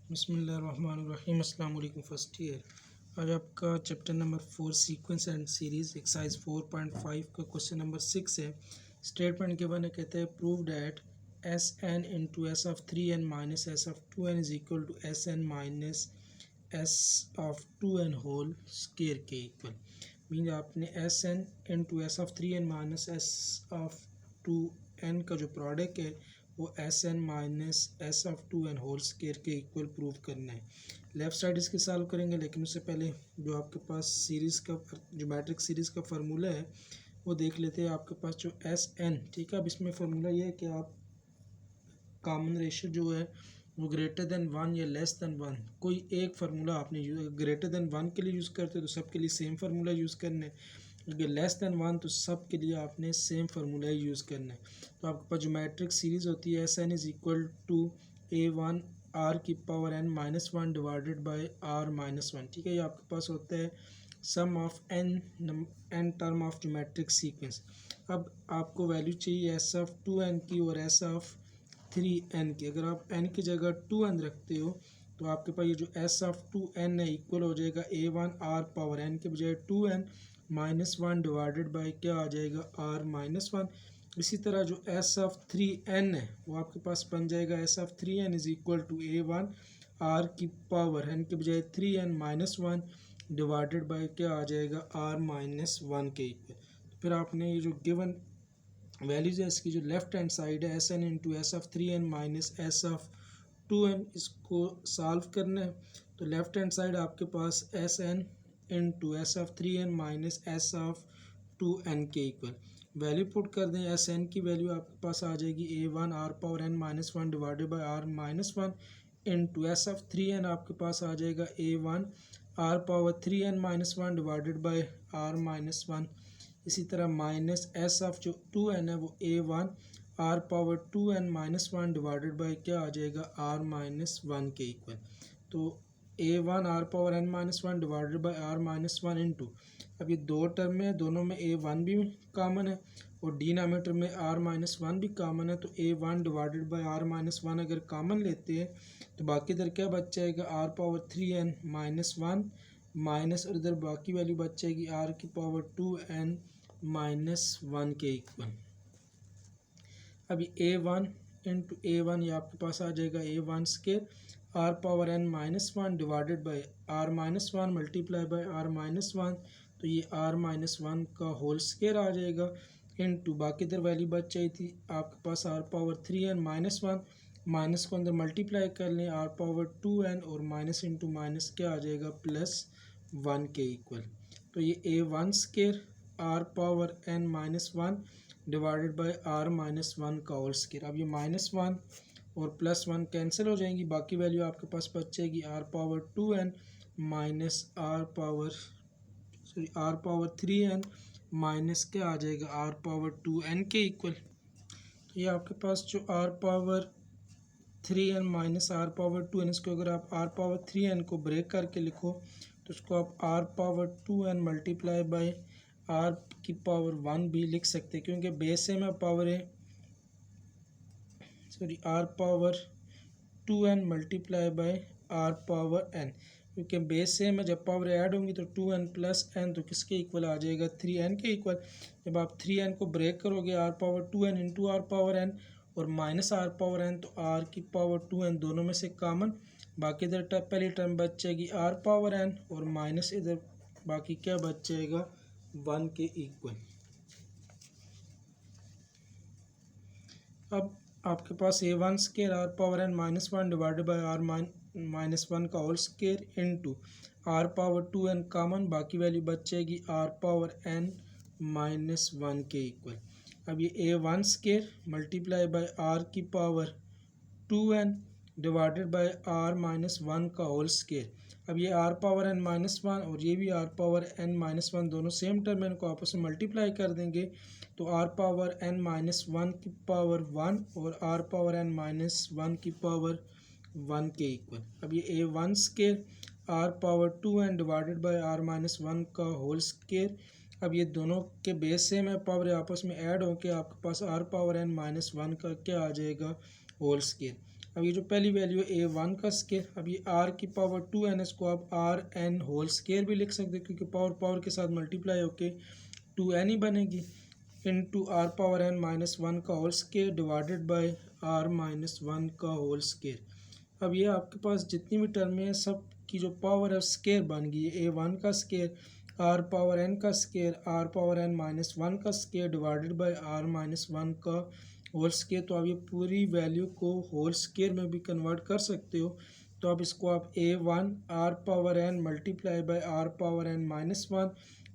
बिस्मिल्लाहिर्रहमानिर्रहीम। अस्सलाम वालेकुम फर्स्ट ईयर। आज आपका chapter number 4 sequence and series exercise 4.5 का क्वेश्चन नंबर 6 है। स्टेटमेंट गिवन है, कहते हैं prove that S N into S of 3n minus S of 2n is equal to S N minus S of 2n whole square के equal. Mean आपने S N into S of 3n minus S of 2n का जो product है वो S N minus S of 2n whole square के equal prove करना है। Left side इसके सॉल्व करेंगे, लेकिन उससे पहले जो आपके पास सीरीज़ का जो मैट्रिक सीरीज़ का फार्मूला है वो देख लेते हैं। आपके पास जो एस एन, ठीक है, अब इसमें फार्मूला ये है कि आप कॉमन रेशियो जो है वो ग्रेटर देन 1 या लेस देन 1, कोई एक फार्मूला आपने ग्रेटर देन 1 के लिए यूज़ करते हो तो सब के लिए सेम फार्मूला यूज़ करना है, अगर लेस देन 1 तो सब के लिए आपने सेम फार्मूला यूज़ करना है। तो आपके पास जो मैट्रिक सीरीज़ होती है S N is equal to A one are की power N minus one divided by are minus one, ठीक है। ये आपके पास होता है sum of N term of जो मैट्रिक सीक्वेंस। अब आपको वैल्यू चाहिए एस ऑफ 2n की और एस ऑफ 3n की। अगर आप n की जगह 2n रखते हो तो आपके पास ये जो एस ऑफ 2n है इक्वल हो जाएगा A one R power n के बजाय 2n minus one divided by क्या आ जाएगा आर माइनस वन। इसी तरह जो एस ऑफ 3n है वो आपके पास बन जाएगा S of 3n is equal to A one are की पावर n के बजाय 3n minus one divided by क्या आ जाएगा आर माइनस वन के इक्वल। तो फिर आपने ये जो गिवन वैल्यूज है इसकी जो लेफ्ट हैंड साइड है S N into S of 3n minus S of 2n, इसको सॉल्व करना है। तो लेफ्ट हैंड साइड आपके पास S N into S of 3n minus S of 2n के इक्वल वैल्यू पुट कर दें। एस एन की वैल्यू आपके पास आ जाएगी A one R power N minus one divided by are minus one into S of 3n आपके पास आ जाएगा A one R power 3n minus one divided by are minus one. इसी तरह माइनस एस ऑफ जो 2n है वो A one R power 2n minus one divided by क्या आ जाएगा आर माइनस वन के इक्वल। तो A one R power N minus one divided by are minus one into, अब ये दो टर्म है, दोनों में ए वन भी कॉमन है और डिनोमिनेटर में आर माइनस वन भी कॉमन है। तो A one divided by are minus one अगर कॉमन लेते हैं तो बाकी इधर क्या बच जाएगा R power 3n minus one minus, और इधर बाकी वैल्यू बच जाएगी आर की पावर 2n माइनस वन के इक्वल। अभी A one into A one ये आपके पास आ जाएगा A one square are power N minus one divided by are minus one multiply by are minus one, तो ये आर माइनस वन का होल स्केयर आ जाएगा इंटू बाकी इधर वैल्यू बच जाई थी आपके पास R power 3n minus one, minus को अंदर मल्टीप्लाई कर लें आर पावर 2n और माइनस इंटू माइनस क्या आ जाएगा प्लस वन के इक्वल। तो ये A one square are power N minus one divided by are minus one का होल स्केयर। अब ये माइनस वन और प्लस वन कैंसिल हो जाएंगी, बाकी वैल्यू आपके पास बचेगी R power 2n minus are power 3n minus क्या आ जाएगा आर पावर 2n के इक्वल। तो ये आपके पास जो r power 3n minus are power 2n, इसको अगर आप आर पावर 3n को ब्रेक करके लिखो तो उसको आप r power 2n multiply by are की पावर 1 भी लिख सकते हैं, क्योंकि बेस में पावर है r power 2n multiply by r power n, क्योंकि बेस से में जब पावर ऐड होंगी तो 2n प्लस n तो किसके इक्वल आ जाएगा 3n के इक्वल। जब आप 3n को ब्रेक करोगे r power 2n into are power n और माइनस आर पावर n, तो आर की पावर 2n दोनों में से कॉमन, बाकी इधर पहली टर्म बच जाएगी आर पावर n और माइनस इधर बाकी क्या बच जाएगा 1 के इक्वल। अब आपके पास A one square are power N minus one divided by are minus one का whole square into are power 2n common, बाकी वैल्यू बच जाएगी R power n minus one के इक्वल। अब ये A one square multiply by are की power 2n divided by are minus one का whole square. अब ये R power n minus one और ये भी R power n minus one दोनों सेम टर्म है, इनको आपस में मल्टीप्लाई कर देंगे तो R power n minus one की पावर 1 और R power n minus one की पावर 1 के इक्वल। अब ये A one square are power 2n divided by are minus one का होल स्केयर। अब ये दोनों के बेस सेम है, पावर आपस में ऐड होकर आपके पास R power n minus one का क्या आ जाएगा होल स्केयर। अब ये जो पहली वैल्यू है a1 का स्केयर, अब ये r की पावर 2n, इसको आप आर एन होल स्केयर भी लिख सकते हैं क्योंकि पावर पावर के साथ मल्टीप्लाई होके 2n ही बनेगी, into are power n minus 1 का whole square divided by r minus 1 का होल स्केयर। अब ये आपके पास जितनी भी टर्म है सब की जो पावर है स्केयर बन गई है, a1 का स्केयर, आर पावर n का square, are power n minus 1 का square divided by r minus 1 का होल स्केयर। तो आप ये पूरी वैल्यू को होल स्केयर में भी कन्वर्ट कर सकते हो। तो अब इसको आप a1 r power n multiply by r power n minus 1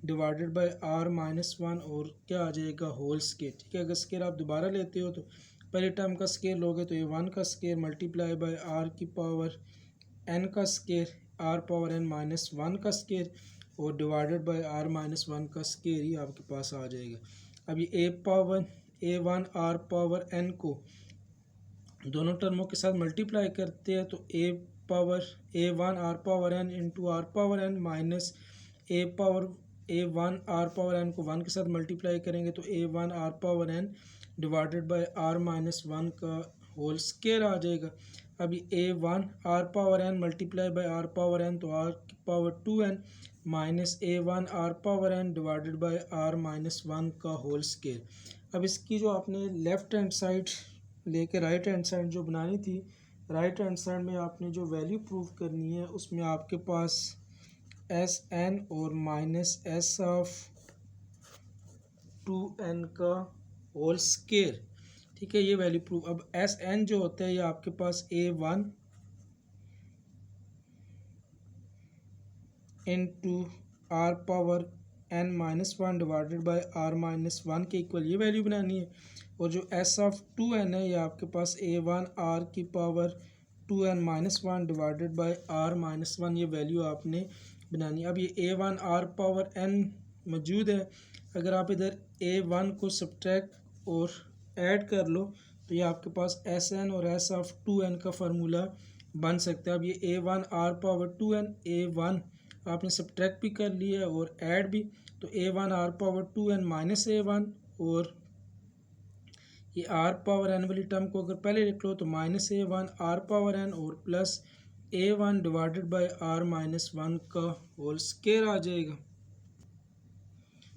divided by r minus 1 और क्या आ जाएगा होल स्केयर। ठीक है, अगर स्केयर आप दोबारा लेते हो तो पहले टर्म का स्केयर लोगे तो a1 का स्केयर मल्टीप्लाई बाय r की पावर n का square, r power n minus 1 का स्केयर और डिवाइडेड बाय r माइनस 1 का स्केयर ही आपके पास आ जाएगा। अब ये a1 r पावर n को दोनों टर्मों के साथ मल्टीप्लाई करते हैं तो a1 r power n into are power n minus a1 r power n को 1 के साथ मल्टीप्लाई करेंगे तो a1 r power n divided by r minus 1 का होल स्केयर आ जाएगा। अभी a1 r power n multiply bye r power n तो r की power 2n minus a1 r power n divided by r minus 1 का whole square. अब इसकी जो आपने लेफ़्ट हैंड साइड लेके राइट हैंड साइड जो बनानी थी, राइट हैंड साइड में आपने जो वैल्यू प्रूव करनी है उसमें आपके पास एस एन और माइनस एस ऑफ 2n का होल स्केयर। ठीक है, ये वैल्यू प्रूव। अब एस एन जो होता है ये आपके पास a1 into are power n minus 1 divided by r minus 1 के इक्वल ये वैल्यू बनानी है। और जो s ऑफ 2n है ये आपके पास a1 r की power 2n minus 1 divided by r minus 1 ये वैल्यू आपने बनानी है। अब ये a1 r पावर n मौजूद है, अगर आप इधर a1 को सब्ट्रैक्ट और ऐड कर लो तो ये आपके पास एस एन और एस ऑफ 2n का फार्मूला बन सकता है। अब ये a1 r power 2n a1 आपने सब्ट्रैक्ट भी कर लिया है और ऐड भी, तो a1 r power 2n minus a1 और ये r पावर n वाली टर्म को अगर पहले लिख लो तो minus a1 r power n और plus a1 divided by r minus 1 का होल स्केयर आ जाएगा।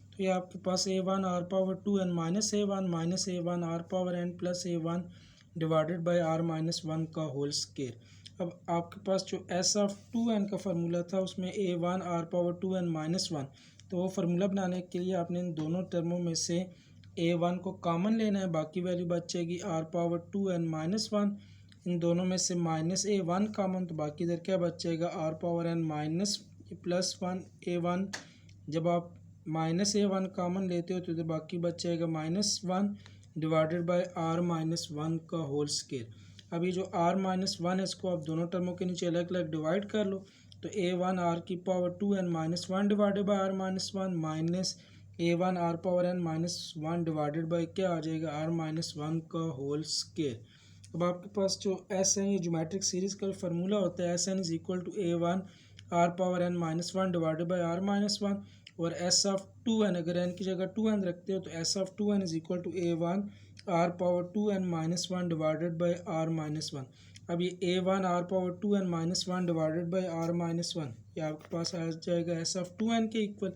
तो ये आपके पास a1 r power 2n minus a1 r power n plus a1 divided by r minus 1 का होल स्केयर। अब आपके पास जो s ऑफ 2n का फार्मूला था उसमें a1 r power 2n minus 1, तो वो फार्मूला बनाने के लिए आपने इन दोनों टर्मों में से a1 को कॉमन लेना है, बाकी वैल्यू बचेगी r पावर 2n माइनस 1, इन दोनों में से माइनस a1 कॉमन, तो बाकी इधर क्या बचेगा r power n minus plus 1 a1, जब आप माइनस a1 कॉमन लेते हो तो इधर बाकी बचेगा minus 1 divided by r minus 1 का होल स्केयर। अब ये जो r माइनस 1 है इसको आप दोनों टर्मों के नीचे अलग अलग डिवाइड कर लो तो a1 r की power 2n minus 1 divided by r minus 1 minus a1 r power n minus 1 divided bye क्या आ जाएगा r माइनस 1 का होल स्केयर। अब आपके पास जो एस एन ये ज्योमेट्रिक सीरीज का फार्मूला होता है S n is equal to a1 r power n minus 1 divided by r minus 1 और एस ऑफ 2n, अगर n की जगह 2n रखते हो तो S of 2n is equal to a1 r power 2n minus 1 divided by r minus 1। अब ये a1 r power 2n minus 1 divided by r minus 1 ये आपके पास आ जाएगा एस ऑफ 2n के equal,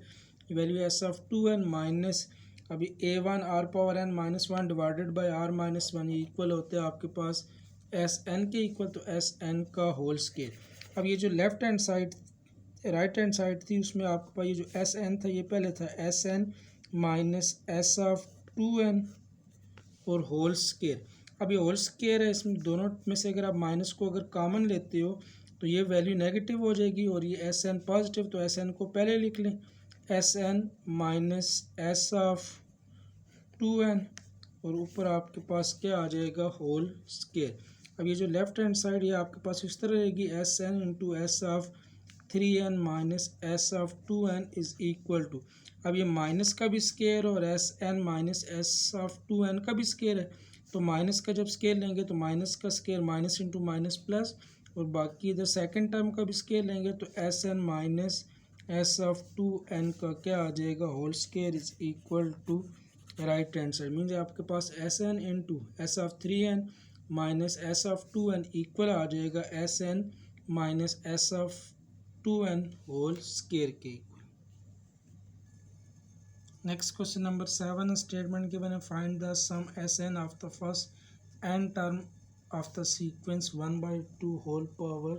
value S of 2n minus अभी a1 r power n minus 1 divided by r minus 1 ये इक्वल होते हैं आपके पास एस एन के इक्वल, तो एस एन का होल स्केयर। अब ये जो left hand side right hand side थी उसमें आपके पास ये जो एस एन था ये पहले था S N minus S of 2n और होल स्केयर। अब ये होल स्केयर है, इसमें दोनों में से अगर आप माइनस को अगर कॉमन लेते हो तो ये वैल्यू नेगेटिव हो जाएगी और ये एस एन पॉजिटिव, तो एस एन को पहले लिख लें S N minus S of 2n और ऊपर आपके पास क्या आ जाएगा होल स्केयर। अब ये जो लेफ्ट हैंड साइड ये आपके पास इस तरह रहेगी S N into S of 3n minus S of 2n is equal to, अब ये माइनस का भी स्केयर और S N minus S of 2n का भी स्केयर है, तो माइनस का जब स्केयर लेंगे तो माइनस का square minus into minus plus और बाकी इधर सेकंड टर्म का भी स्केयर लेंगे तो S N minus S of 2n का क्या आ जाएगा whole square is equal to right hand side means आपके पास S N into S of 3n minus S of two N equal आ जाएगा S N minus S of two N whole square के equal. Next question number 7, a statement given a find the sum Sn of the first n term of the sequence 1 by 2 whole power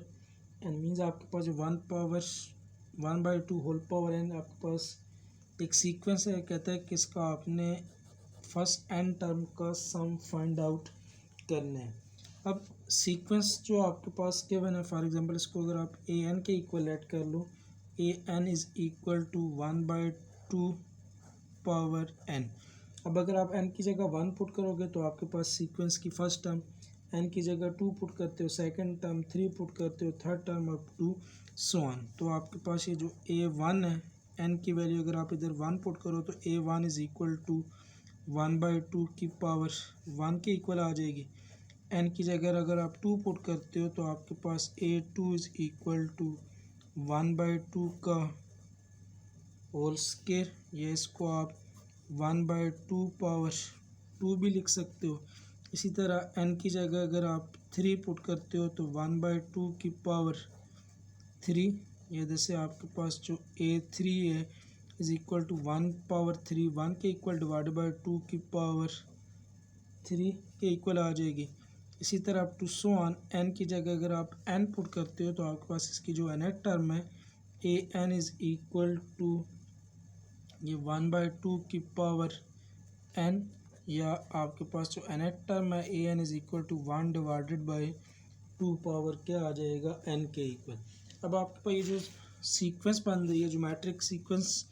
n means आपके पास 1 by 2 whole power n आपके पास एक sequence है, कहता है कि इसका आपने फर्स्ट n टर्म का सम फाइंड आउट करना है। अब सीक्वेंस जो आपके पास गिवन है, फॉर एग्जांपल इसको अगर आप ए एन के इक्वल ऐड कर लो, A N is equal to 1 by 2 power n। अब अगर आप n की जगह 1 पुट करोगे तो आपके पास सीक्वेंस की फर्स्ट टर्म, n की जगह 2 पुट करते हो सेकंड टर्म, 3 पुट करते हो third term, up to so on. तो आपके पास ये जो a1 है, n की वैल्यू अगर आप इधर 1 पुट करो तो a1 is equal to 1 by 2 की पावर 1 के इक्वल आ जाएगी। n की जगह अगर आप 2 पुट करते हो तो आपके पास a2 is equal to 1 by 2 का होल स्केयर, ये इसको आप 1 by 2 पावर 2 भी लिख सकते हो। इसी तरह n की जगह अगर आप 3 पुट करते हो तो 1 by 2 की पावर 3, ये जैसे आपके पास जो a3 है इज़ इक्वल टू 1 पावर 3, 1 के इक्वल डिवाइड बाई 2 की पावर 3 के इक्वल आ जाएगी। इसी तरह up to so on, n की जगह अगर आप n पुट करते हो तो आपके पास इसकी जो nth टर्म है A N is equal to ये 1 by 2 की पावर n, या आपके पास जो nth टर्म है A N is equal to 1 divided by 2 power क्या आ जाएगा n के इक्वल। अब आपके पास ये जो सीक्वेंस बन रही है, जो मैट्रिक सीक्वेंस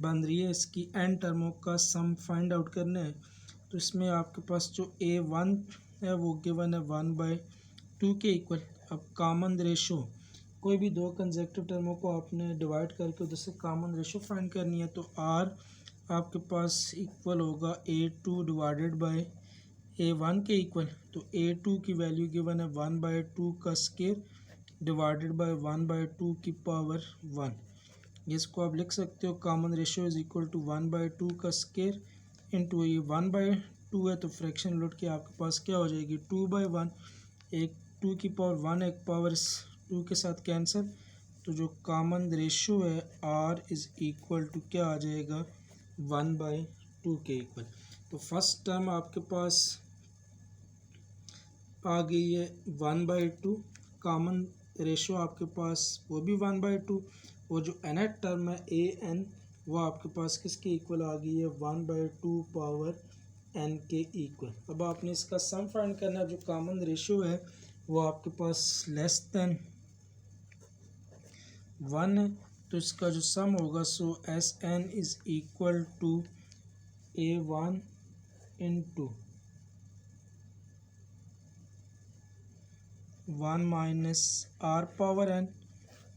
बन रही है, इसकी n टर्मों का सम फाइंड आउट करना है। तो इसमें आपके पास जो a1 है वो गिवन है 1 by 2 के इक्वल। अब कॉमन रेशो, कोई भी दो कंसेक्टिव टर्मों को आपने डिवाइड करके उधर से कॉमन रेशो फाइंड करनी है, तो r आपके पास इक्वल होगा a2 डिवाइडेड बाय a1 के इक्वल। तो a2 की वैल्यू गिवन है 1 by 2 का स्केयर डिवाइडेड बाय 1 by 2 की पावर 1। इसको आप लिख सकते हो common ratio is equal to 1 by 2 का स्केयर इंटू ये 1 by 2 है तो फ्रैक्शन लुट के आपके पास क्या हो जाएगी 2 by 1, एक 2 की पावर 1 एक पावर 2 के साथ कैंसिल, तो जो कॉमन रेशो है r इज़ इक्वल टू क्या आ जाएगा 1 by 2 के इक्वल। तो फर्स्ट टर्म आपके पास आ गई है 1 by 2, कॉमन रेशो आपके पास वो भी 1 by 2, और जो nth टर्म है ए एन वो आपके पास किसके इक्वल आ गई है 1 by 2 पावर n के इक्वल। अब आपने इसका सम फाइंड करना है, जो कॉमन रेशो है वो आपके पास लेस देन 1 है, तो इसका जो सम होगा so S N is equal to a1 into 1 minus are power n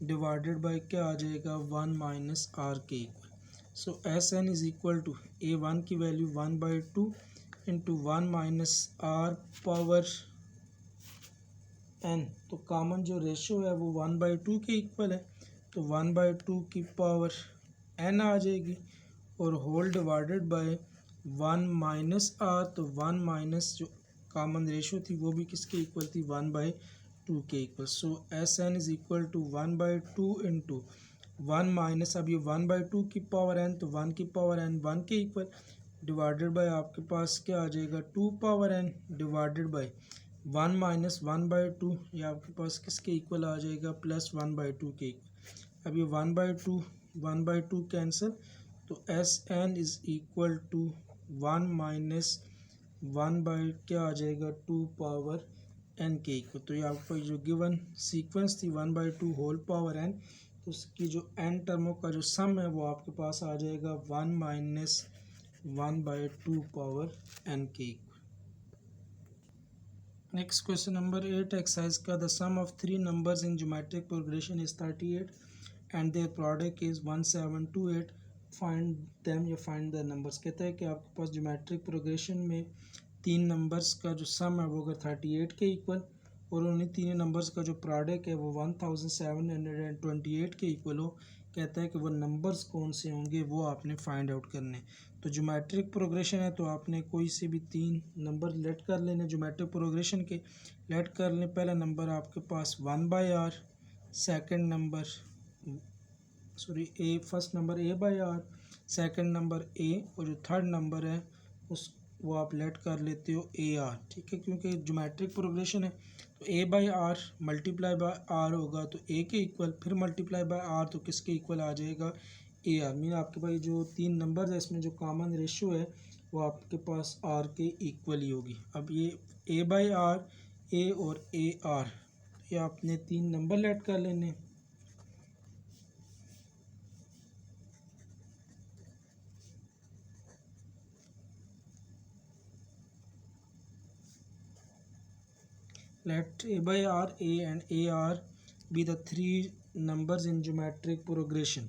divided by क्या आ जाएगा 1 माइनस आर के equal. So S N is equal to a1 की value 1 by 2 into 1 minus are power n, तो common जो ratio है वो 1 by 2 के इक्वल है, तो 1 by 2 की पावर n आ जाएगी, और whole divided by 1 minus r, तो 1 माइनस जो कॉमन रेशो थी वो भी किसके इक्वल थी 1 by 2 के equal. So S N is equal to 1 by 2 into 1 minus, अब ये 1 by 2 की पावर n, तो 1 की पावर n 1 के इक्वल डिवाइडेड बाय आपके पास क्या आ जाएगा 2 power n divided by 1 minus 1 by 2, ये आपके पास किसके इक्वल आ जाएगा प्लस 1 by 2 के इक्वल। अब ये 1 by 2 कैंसिल, तो S N is equal to 1 minus 1 by क्या आ जाएगा 2 पावर n के इक्वल। तो ये आपको जो गिवन सीक्वेंस थी 1 by 2 होल पावर n, तो उसकी जो n टर्मों का जो सम है वो आपके पास आ जाएगा 1 माइनस 1 by 2 पावर n के equal. Next question number 8 exercise का the sum of 3 numbers in geometric progression is 38 and their product is 1728, find them या फाइंड द नंबर्स। कहता है कि आपके पास ज्योमेट्रिक प्रोग्रेशन में 3 नंबर्स का जो सम है वो अगर 38 के इक्वल और उन्हीं 3 नंबर्स का जो प्रोडक्ट है वो 1728 के इक्वल हो, कहता है कि वो नंबर्स कौन से होंगे वो आपने फाइंड आउट करने। तो ज्योमेट्रिक प्रोग्रेशन है तो आपने कोई से भी 3 नंबर लेट कर लेने ज्योमेट्रिक प्रोग्रेशन के। लेट कर लें, पहला नंबर आपके पास 1/r, second number A, first number a/r, second number a, और जो थर्ड नंबर है उस वो आप लेट कर लेते हो AR। ठीक है, क्योंकि ज्योमेट्रिक प्रोग्रेशन है तो a/r मल्टीप्लाई बाय r होगा तो a के इक्वल, फिर मल्टीप्लाई बाय r तो किसके इक्वल आ जाएगा AR। मीन आपके पास जो 3 नंबर है इसमें जो कॉमन रेशियो है वो आपके पास r के इक्वल ही होगी। अब ये a/r, a और AR, ये आपने 3 नंबर लेट कर लेने। Let a/r, a and AR be the 3 numbers in geometric progression।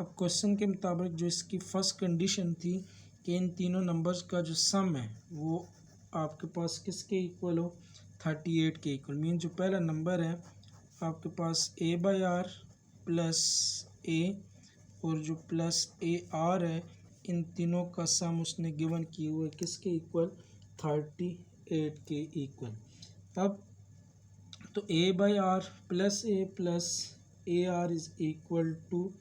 अब क्वेश्चन के मुताबिक जो इसकी फर्स्ट कंडीशन थी कि इन तीनों नंबर्स का जो सम है वो आपके पास किसके इक्वल हो, 38 के इक्वल। मीन जो पहला नंबर है आपके पास a/r प्लस a और जो प्लस AR है, इन तीनों का सम उसने गिवन किए हुए किसके इक्वल, 38 के इक्वल। अब तो a/r plus AR is equal to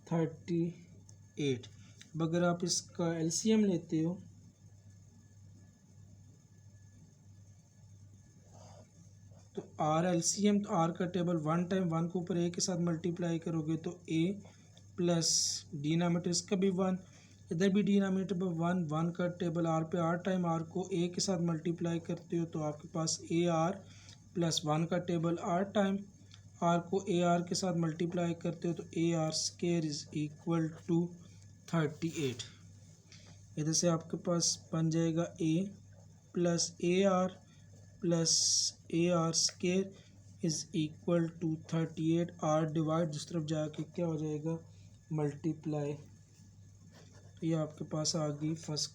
38। अब अगर आप इसका LCM लेते हो तो LCM, तो R का टेबल 1 टाइम 1 के ऊपर a के साथ मल्टीप्लाई करोगे तो a प्लस डिनोमिनेटर इसका भी 1, इधर भी डिनोमिनेटर पर 1 का टेबल R पे R टाइम R को a के साथ मल्टीप्लाई करते हो तो आपके पास AR प्लस 1 का टेबल R टाइम R को AR के साथ मल्टीप्लाई करते हो तो AR square is equal to 38। इधर से आपके पास बन जाएगा a plus AR plus AR square is equal to 38। R divide जिस तरफ जाके क्या हो जाएगा, मल्टीप्लाई। तो ये आपके पास आ गई फर्स्ट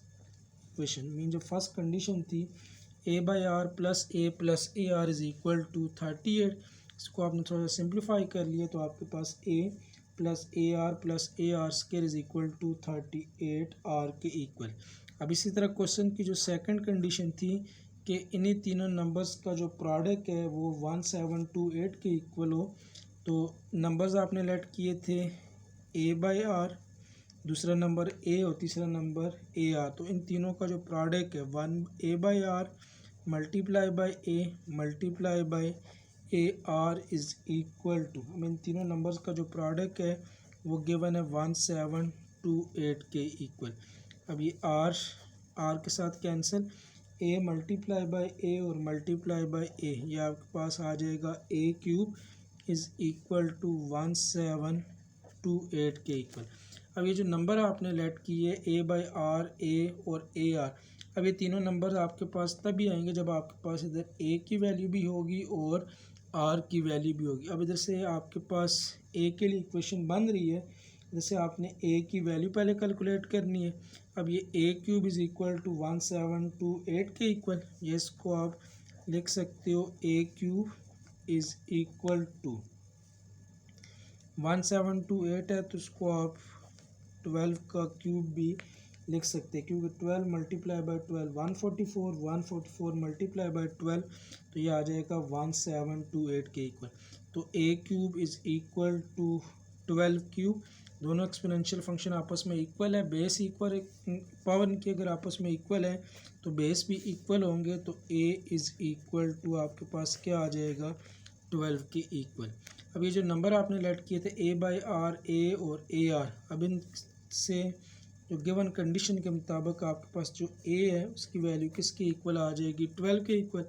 क्वेश्चन। मीन जो फर्स्ट कंडीशन थी a/r plus AR is equal to 38, इसको आपने थोड़ा सा सिंप्लीफाई कर लिया तो आपके पास a plus AR square is equal to 38 R के इक्वल। अब इसी तरह क्वेश्चन की जो सेकंड कंडीशन थी कि इन्हीं तीनों नंबर्स का जो प्रोडक्ट है वो 1728 के इक्वल हो, तो नंबर्स आपने लेट किए थे a/r, दूसरा नंबर a और तीसरा नंबर AR। तो इन तीनों का जो प्रोडक्ट है 1 a/r multiply by a multiply by AR is equal to, हम इन तीनों नंबर्स का जो प्रोडक्ट है वो गिवन है 1728 के इक्वल। अब ये R के साथ cancel, a multiply by a और मल्टीप्लाई बाय a, ये आपके पास आ जाएगा a³ इज इक्वल टू 1728 के इक्वल। अब ये जो नंबर आपने लेट किए a/r, a और AR, अब ये तीनों नंबर आपके पास तभी आएंगे जब आपके पास इधर a की वैल्यू भी होगी और r की वैल्यू भी होगी। अब इधर से आपके पास a के लिए इक्वेशन बन रही है, जैसे आपने a की वैल्यू पहले कैलकुलेट करनी है। अब ये a³ इज इक्वल टू 1728 के इक्वल, ये इसको आप लिख सकते हो a³ इज इक्वल टू 1728 है तो इसको आप 12 का क्यूब भी लिख सकते हैं, क्योंकि 12 मल्टीप्लाई बाय 12 144, 144 मल्टीप्लाई बाय 12 तो ये आ जाएगा 1728 के इक्वल। तो a³ इज इक्वल टू 12³। दोनों एक्सपोनेंशियल फंक्शन आपस में इक्वल है, बेस इक्वल, पावर की अगर आपस में इक्वल है तो बेस भी इक्वल होंगे, तो a इज़ इक्वल टू आपके पास क्या आ जाएगा, 12 के इक्वल। अब ये जो नंबर आपने लेट किए थे a/r, a और AR, अब इनसे जो गिवन कंडीशन के मुताबिक आपके पास जो a है उसकी वैल्यू किसके इक्वल आ जाएगी, 12 के इक्वल।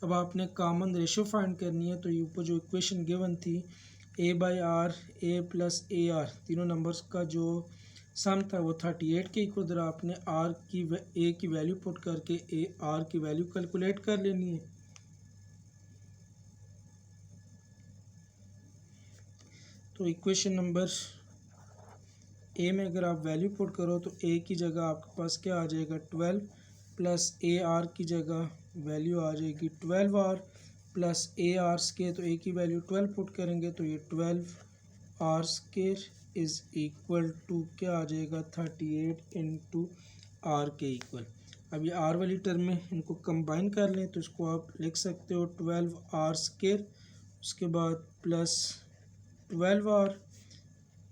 अब आपने कॉमन रेशो फाइंड करनी है, तो ये ऊपर जो इक्वेशन गिवन थी a/r, a प्लस AR, तीनों नंबर्स का जो सम था वो 38 के इक्वल। उधर आपने a की वैल्यू पुट करके AR की वैल्यू कैलकुलेट कर लेनी है। तो इक्वेशन नंबर a में अगर आप वैल्यू पुट करो तो a की जगह आपके पास क्या आ जाएगा, 12 प्लस AR की जगह वैल्यू आ जाएगी 12R प्लस AR के, तो a की वैल्यू 12 पुट करेंगे तो ये 12 are square is equal to क्या आ जाएगा 38 इंटू आर के इक्वल। अब ये आर वाली टर्म में इनको कंबाइन कर लें तो इसको आप लिख सकते हो 12 आर स्केयर, उसके बाद प्लस 12 आर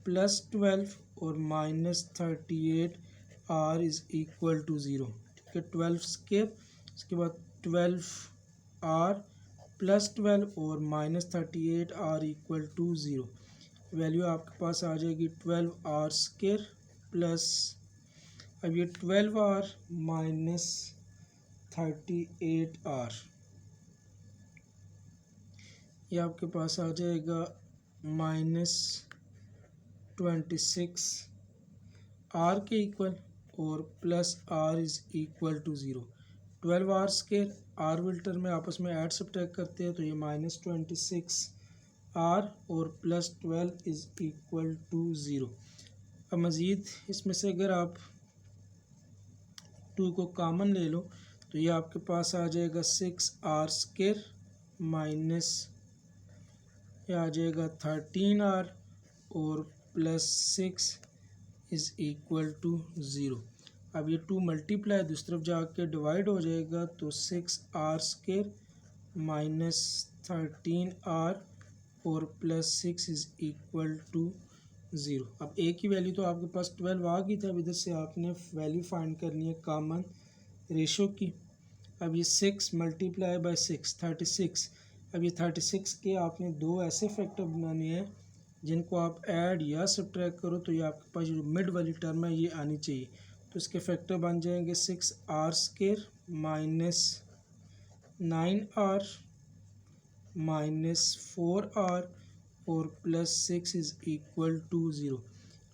प्लस 12 और minus 38 r is equal to 0। ठीक है, 12 स्केयर, उसके बाद 12 आर प्लस 12 और minus 38 r equal to 0। Value आपके पास आ जाएगी 12 आर स्केयर प्लस, अब ये 12 आर माइनस 38 आर, ये आपके पास आ जाएगा माइनस 26 आर के इक्वल और plus R is equal to 0। 12 are square R विल्टर में आपस में ऐड सब्ट्रैक्ट करते हैं तो ये माइनस 26 आर और प्लस 12 इज़ इक्वल टू 0। अब मज़ीद इसमें से अगर आप 2 को कॉमन ले लो तो ये आपके पास आ जाएगा 6 आर स्केयर माइनस ये आ जाएगा 13 आर और प्लस 6 इज़ इक्वल टू 0। अब ये 2 मल्टीप्लाई दूसरी तरफ जाके डिवाइड हो जाएगा तो 6 आर स्केयर माइनस 13 आर और प्लस 6 इज़ इक्वल टू 0। अब ए की वैल्यू तो आपके पास 12 आ गई था, अब इधर से आपने वैल्यू फाइंड करनी है कॉमन रेशो की। अब ये 6 मल्टीप्लाई बाय 6 36। अब ये 36 के आपने दो ऐसे फैक्टर बनाने हैं जिनको आप ऐड या सब्ट्रैक्ट करो तो ये आपके पास जो मिड वाली टर्म है ये आनी चाहिए। तो इसके फैक्टर बन जाएंगे 6 r square minus 9 r minus 4 r और प्लस 6 इज़ इक्वल टू 0।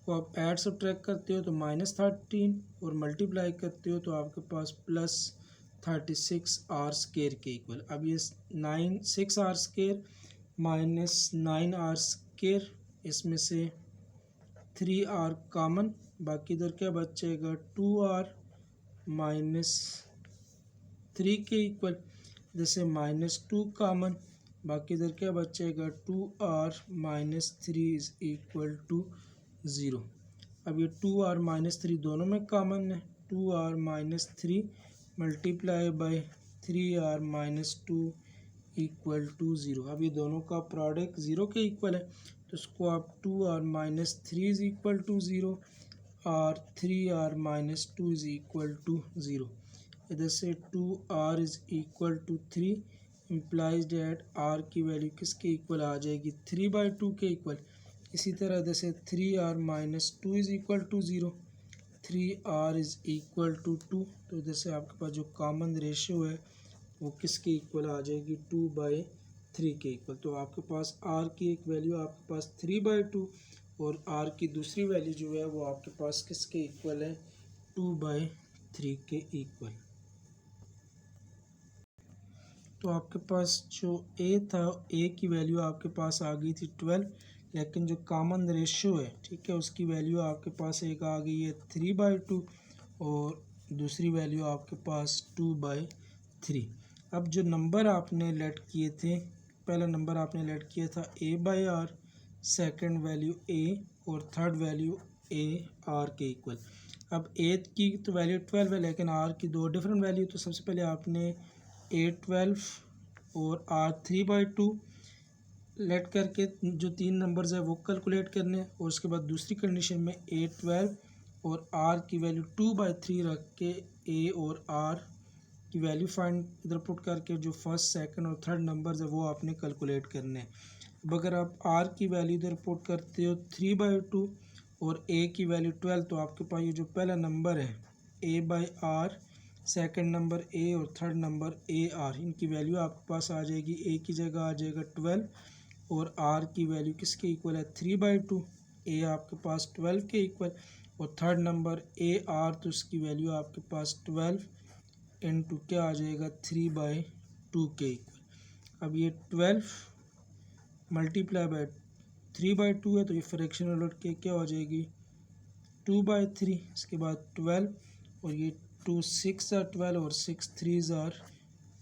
को आप ऐड सब्ट्रैक्ट करते हो तो माइनस 13 और मल्टीप्लाई करते हो तो आपके पास प्लस 36 आर स्केयर के इक्वल। अब ये 6 r square minus 9 r square, इसमें से 3 आर कॉमन, बाकी इधर क्या बचेगा 2 आर माइनस 3 के इक्वल, जैसे माइनस 2 कॉमन, बाकी इधर क्या बचेगा 2 are minus 3 is equal to 0। अब ये 2 आर माइनस 3 दोनों में कॉमन है, 2 are minus 3 multiply by 3 are minus 2 equal to 0। अब ये दोनों का प्रोडक्ट 0 के इक्वल है तो इसको आप 2 are minus 3 is equal to 0 और 3 are minus 2 is equal to 0। इधर से 2 R is equal to 3 implies that R की वैल्यू किसके इक्वल आ जाएगी 3/2 के इक्वल। इसी तरह इधर से 3 are minus 2 is equal to 0, 3 R is equal to 2। तो इधर से आपके पास जो कॉमन रेशियो है वो किसके इक्वल आ जाएगी 2/3 के इक्वल। तो आपके पास आर की एक वैल्यू आपके पास 3/2 और आर की दूसरी वैल्यू जो है वो आपके पास किसके इक्वल है 2/3 के इक्वल। तो आपके पास जो ए था ए की वैल्यू आपके पास आ गई थी 12, लेकिन जो कॉमन रेशियो है ठीक है उसकी वैल्यू आपके पास एक आ गई है 3/2 और दूसरी वैल्यू आपके पास 2/3। अब जो नंबर आपने लेट किए थे, पहला नंबर आपने लेट किया था a/r, सेकंड वैल्यू a और थर्ड वैल्यू a/r के इक्वल। अब a की तो वैल्यू 12 है लेकिन r की दो डिफरेंट वैल्यू, तो सबसे पहले आपने a12 और r3/2 लेट करके जो तीन नंबर्स है वो कैलकुलेट करने हैं और उसके बाद दूसरी कंडीशन में a12 और r की वैल्यू 2/3 रख के a और r की वैल्यू फाइंड इधर पुट करके जो फर्स्ट सेकंड और थर्ड नंबर्स है वो आपने कैलकुलेट करने हैं। अब अगर आप r की वैल्यू इधर पुट करते हो 3/2 और a की वैल्यू 12 तो आपके पास ये जो पहला नंबर है a/r, सेकंड नंबर a और थर्ड नंबर a/r, इनकी वैल्यू आपके पास आ जाएगी a की जगह आ जाएगा 12 और r की वैल्यू किसके इक्वल है 3/2, a आपके पास 12 के इक्वल और थर्ड नंबर a/r तो इसकी वैल्यू आपके पास 12 इंटू क्या आ जाएगा 3/2 के इक्वल। अब ये 12 मल्टीप्लाई बाय 3/2 है तो ये फ्रैक्शन उलट के क्या हो जाएगी 2/3, इसके बाद 12 और ये 2 6 are 12 और 6 3 are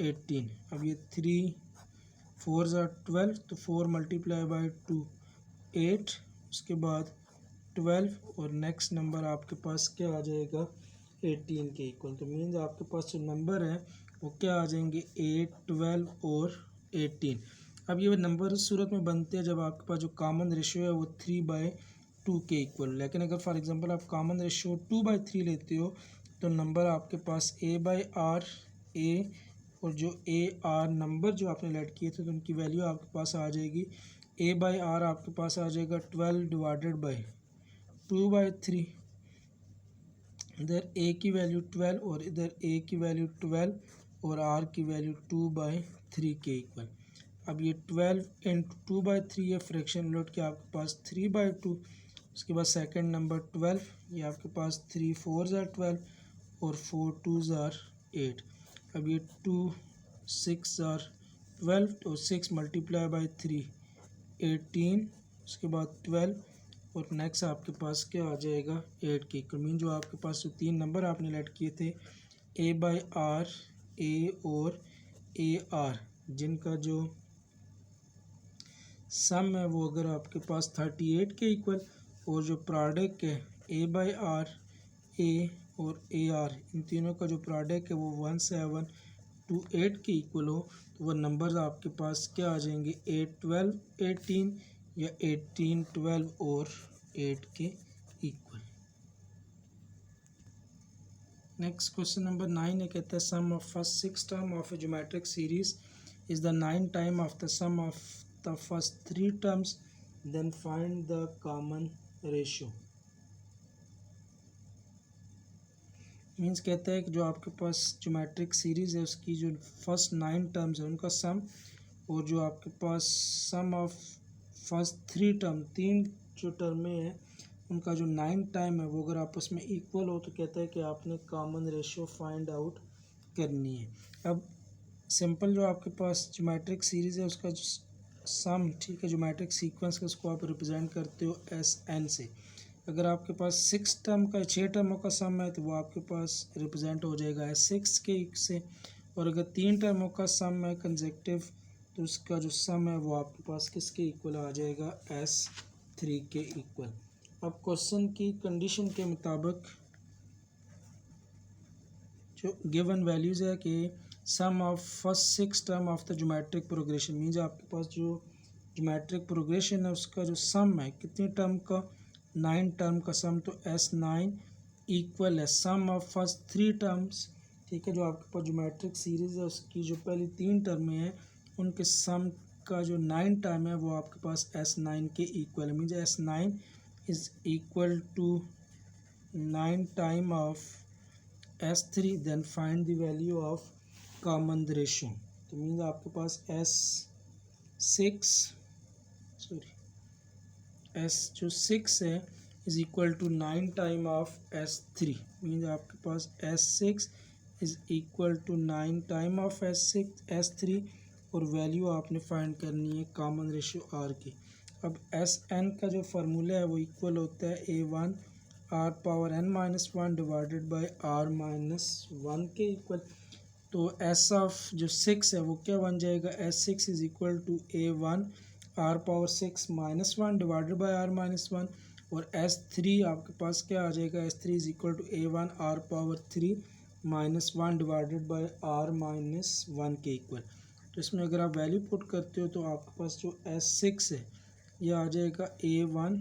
18। अब ये 3 4 are 12 तो 4 मल्टीप्लाई बाय 2 8, उसके बाद 12 और नेक्स्ट नंबर आपके पास क्या आ जाएगा 18 के इक्वल। तो मीन्स आपके पास जो नंबर है वो क्या आ जाएंगे 8, 12 और 18। अब ये नंबर उस सूरत में बनते हैं जब आपके पास जो कॉमन रेशियो है वो 3/2 के इक्वल। लेकिन अगर फॉर एग्जांपल आप कॉमन रेशियो 2/3 लेते हो तो नंबर आपके पास a/r a, और जो a/r नंबर जो आपने लेट किए थे तो उनकी वैल्यू आपके पास आ जाएगी a/r आपके पास आ जाएगा 12 डिवाइडेड बाई 2/3। इधर a की वैल्यू 12 और इधर a की वैल्यू 12 और r की वैल्यू 2/3 के इक्वल। अब ये 12 इंटू 2/3 ये फ्रैक्शन लौट के आपके पास 3/2। उसके बाद सेकंड नंबर 12, ये आपके पास 3 4 ज़ार 12 और 4 2 ज़ार 8। अब ये 2 6 ज़ार 12 और 6 मल्टीप्लाई बाई 3 18, उसके बाद 12 और नेक्स्ट आपके पास क्या आ जाएगा 8 के इक्वल। मीन जो आपके पास जो तीन नंबर आपने लेट किए थे a/r a और ar, जिनका जो सम है वो अगर आपके पास 38 के इक्वल और जो प्रोडक्ट है a/r a और ar, इन तीनों का जो प्रोडक्ट है वो 1728 के इक्वल हो तो वह नंबर्स आपके पास क्या आ जाएंगे 8 12 18 या 18 12 और 8 के इक्वल। नेक्स्ट क्वेश्चन नंबर 9 है, कहता है sum of first 6 term of a geometric series is the 9 time of the sum of the first 3 terms, then find the common ratio. Means कहता है कि जो आपके पास ज्योमेट्रिक सीरीज़ है उसकी जो फर्स्ट 9 टर्म्स है उनका सम, और जो आपके पास सम ऑफ फर्स्ट 3 टर्म, 3 जो टर्में हैं उनका जो 9 टाइम है वो अगर आपस में इक्वल हो तो कहता है कि आपने कॉमन रेशियो फाइंड आउट करनी है। अब सिंपल जो आपके पास ज्योमेट्रिक सीरीज़ है उसका जो सम, ठीक है, ज्योमेट्रिक सीक्वेंस का उसको आप रिप्रेजेंट करते हो SN से। अगर आपके पास 6 टर्म का 6 टर्मों का सम है तो वो आपके पास रिप्रेजेंट हो जाएगा S6 के से, और अगर 3 टर्मों का सम है कंसेक्टिव तो उसका जो सम है वो आपके पास किसके इक्वल आ जाएगा S3 के इक्वल। अब क्वेश्चन की कंडीशन के मुताबिक जो गिवन वैल्यूज़ है कि sum of first 6 term of the geometric progression, means आपके पास जो ज्योमेट्रिक प्रोग्रेशन है उसका जो सम है कितनी टर्म का 9 टर्म का सम, तो S9 इक्वल है सम ऑफ फर्स्ट 3 टर्म्स, ठीक है, जो आपके पास ज्योमेट्रिक सीरीज़ है उसकी जो पहली 3 टर्में हैं उनके सम का जो 9 टर्म है वो आपके पास S9 के इक्वल है। Means S9 is equal to 9 time of S3, then find the value of common ratio. तो मीन्स आपके पास S जो 6 है is equal to 9 time of S3। Means आपके पास S6 is equal to 9 time of S3 और value आपने find करनी है कॉमन रेशियो R की। अब SN का जो फार्मूला है वो इक्वल होता है A1 R⁻n-1 divided by R-1 के इक्वल। तो S ऑफ जो 6 है वो क्या बन जाएगा S6 is equal to A1 R⁻6-1 divided by R-1, और S3 आपके पास क्या आ जाएगा S3 is equal to A1 R⁻3-1 divided by R-1 के इक्वल। तो इसमें अगर आप वैल्यू पुट करते हो तो आपके पास जो S6 है ये आ जाएगा A1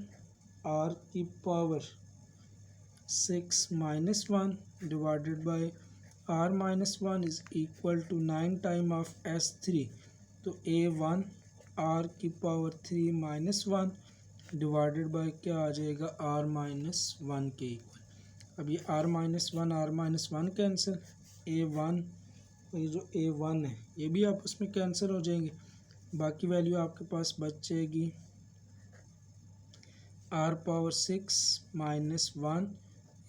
R⁻6-1 divided by R-1 is equal to 9 time of S3, तो A1 R⁻3-1 डिवाइडेड बाई क्या आ जाएगा R-1 के इक्वल। अब ये R-1 कैंसिल, A1 और ये जो A1 है ये भी आपस में कैंसिल हो जाएंगे, बाकी वैल्यू आपके पास बच जाएगी R⁻6-1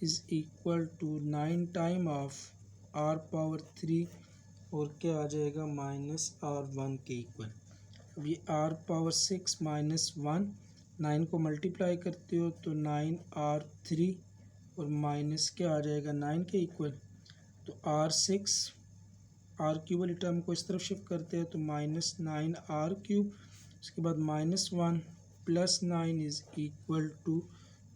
is equal to 9 time of R⁻3 और क्या आ जाएगा -R1 के इक्वल। अब ये R⁻6-1 9 को मल्टीप्लाई करते हो तो 9R3 और माइनस क्या आ जाएगा 9 के इक्वल, तो R6 R³ वाली टर्म को इस तरफ शिफ्ट करते हैं तो -9R³, उसके बाद -1 प्लस 9 इज़ इक्वल टू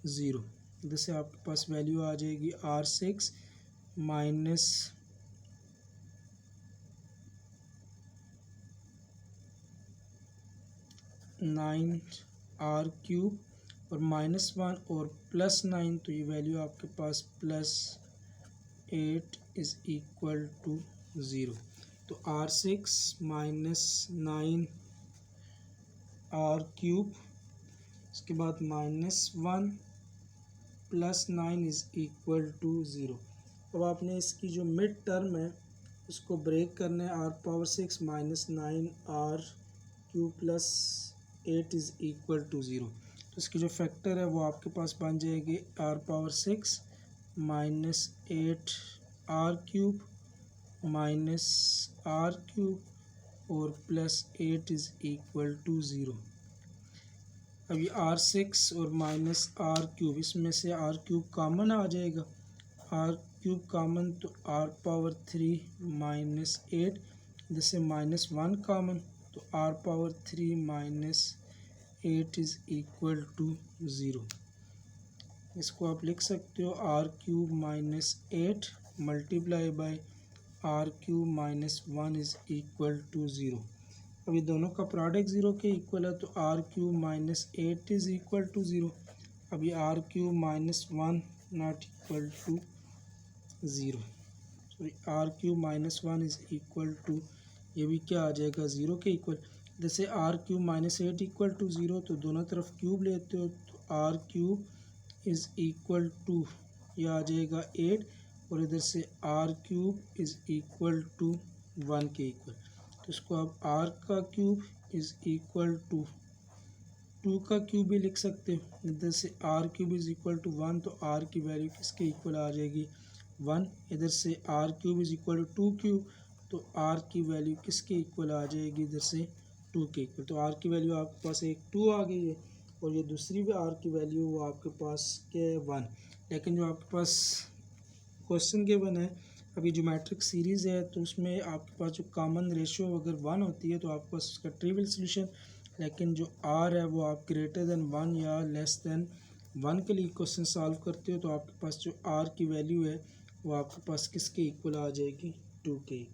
0। जैसे आपके पास वैल्यू आ जाएगी R6 माइनस 9R³ और -1 और प्लस 9, तो ये वैल्यू आपके पास +8 इज़ इक्वल टू 0। तो R6 माइनस 9R³, उसके बाद -1 प्लस 9 इज़ इक्वल टू 0। अब आपने इसकी जो मिड टर्म है उसको ब्रेक करना है। R⁴ minus 9R³ plus 8 is equal to 0। तो इसकी जो फैक्टर है वो आपके पास बन जाएगी R⁴ minus 8R³ minus R³ और प्लस 8 इज़ इक्वल टू 0। अब ये R6 और माइनस R³ इसमें से R³ कॉमन आ जाएगा। R³ कॉमन तो R⁴ माइनस 8, जैसे -1 कॉमन तो R⁴ minus 8 is equal to 0। इसको आप लिख सकते हो R³ minus 8 multiply by R³ minus 1 is equal to 0। अभी दोनों का प्रोडक्ट 0 के इक्वल है तो R³ minus 8 is equal to 0। अभी R³ minus 1 not equal to 0। Sorry, R³ minus 1 is equal to, ये भी क्या आ जाएगा 0 के इक्वल। जैसे R³ माइनस 8 इक्वल टू 0 तो दोनों तरफ क्यूब लेते हो तो R³ इज़ इक्वल टू, ये आ जाएगा 8 और इधर से R³ इज़ इक्वल टू 1 के इक्वल। तो इसको आप R³ इज़ इक्वल टू 2 का क्यूब भी लिख सकते हो। इधर से R³ इज़ इक्वल टू 1 तो R की वैल्यू किसके इक्वल आ जाएगी 1। इधर से R³ इज़ इक्वल टू 2³ तो R की वैल्यू किसके इक्वल आ जाएगी इधर से 2 के इक्वल। तो R की वैल्यू आपके पास एक 2 आ गई है और ये दूसरी भी R की वैल्यू वो आपके पास के 1। लेकिन जो आपके पास क्वेश्चन गिवन है अभी ज्योमेट्रिक सीरीज़ है तो उसमें आपके पास जो कॉमन रेशियो अगर 1 होती है तो आपके पास उसका ट्रिवियल सोल्यूशन, लेकिन जो R है वो आप ग्रेटर देन 1 या लेस देन 1 के लिए क्वेश्चन सॉल्व करते हो तो आपके पास जो R की वैल्यू है वो आपके पास किसके इक्वल आ जाएगी 2 के।